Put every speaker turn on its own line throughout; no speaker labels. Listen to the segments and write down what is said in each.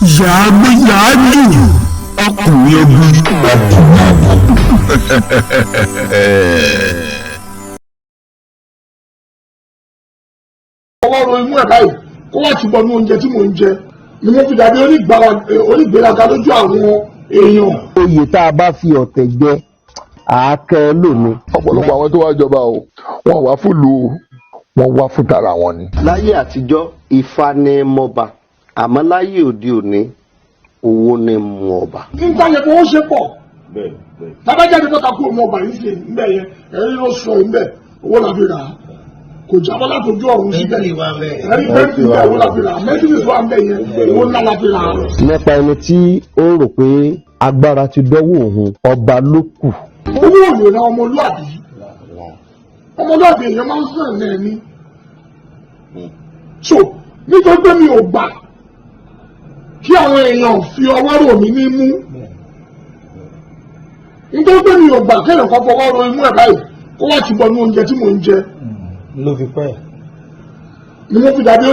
yàájú ọkùnrin ogun.
ọwọ́ ro imú ẹ̀ báyìí kó wá ti bọ̀ ní oúnjẹ tí mò ń jẹ ni mo fi dàbí onígbéraga lójú àwọn èèyàn.
oyè tá a bá fi ọ̀tẹ̀ jẹ àákẹ́ lónìí.
ọ̀pọ̀lọpọ̀ àwọn tó wá jọba o wọ́n wá fún lu wọ́n wá fún tara wọn ni.
láyé àtijọ́ Ifá ní mọba àmọ́ láyé òde òní owó ní mú ọba.
nígbà yẹn kó ó ṣe pọ̀ tábàjáde tó takú ọmọ ọba yìí ṣe níbẹ̀ yẹn ẹ̀rí ló sọ níbẹ̀ owó la fi rà á kò jábọ́ látòjú ọ̀run síbẹ̀ ẹ̀rí bẹ́ẹ̀ ti bẹ̀ owó la fi rà á mẹ́tìrì fún abẹ́ yẹn owó ńlá la fi rà á.
nípa ẹni tí ó rò pé agbára ti dọ́wọ́ òun ọba ló kù.
owó òyò náà ọmọlúàbí èèyàn máa ń sàn náà ní. so nítorí pé mi ò gbà kí àwọn èèyàn fi ọwọ́ rò mí ní mú nítorí pé mi ò gbà kéèyàn kan fọwọ́ ro imú ẹ̀ báyìí kó wá ti bọ̀ ní oúnjẹ tí mò ń jẹ.
ló fi pẹ́.
ni mo fi dàbí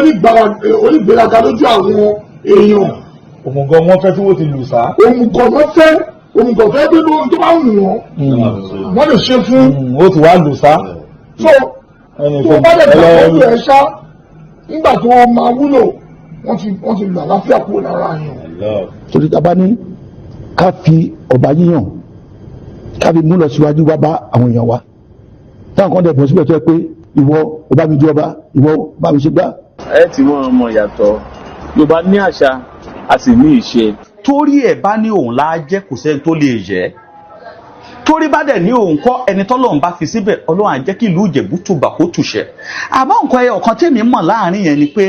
onígbéraga lójú àwọn èèyàn.
òmùgọ̀ wọn fẹ́ tí wọ́n ti lù sá.
òmùgọ̀ fẹ́ pé tó bá wù wọ́n lè ṣe fún.
ó ti wá lù sá.
so tó bá dẹ̀ gbà lójú ẹ̀ ṣá nígbà tó máa wúlò wọ́n ti lù àlàáfíà kúrò lára yàn.
torí ta bá ní ká fi ọba yíyàn ká fi mú lọ síwájú wá bá àwọn èèyàn wa táwọn kan dẹ̀ bọ̀ síbẹ̀ tó yẹ pé ìwọ ọba mi jẹ́ ọba ìwọ bá mi ṣe gbá.
ẹ ti mọ ọmọ yàtọ̀ Yorùbá ní àṣà a sì ní ìṣe.
torí ẹ̀ bá ní òun láá jẹ́ kò sẹ́ni tó lè yẹ torí bá dẹ̀ ní òun kọ́ ẹni tọ́lọ́run bá fi síbẹ̀ Ọlọ́run á jẹ́ kí ìlú Ìjẹ̀bú tùbà kó tùṣẹ́ àmọ́ nǹkan ẹyọ kan tèmi mọ̀ láàrin yẹn ni pé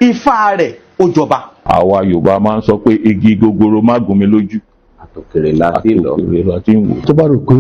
Ifá rẹ̀ ó jọba.
àwa Yorùbá máa ń sọ pé igi gogoro má gún mi lójú
àtòkèrè láti lọ.
àtòkèrè láti ń wò.
tó bá rò pé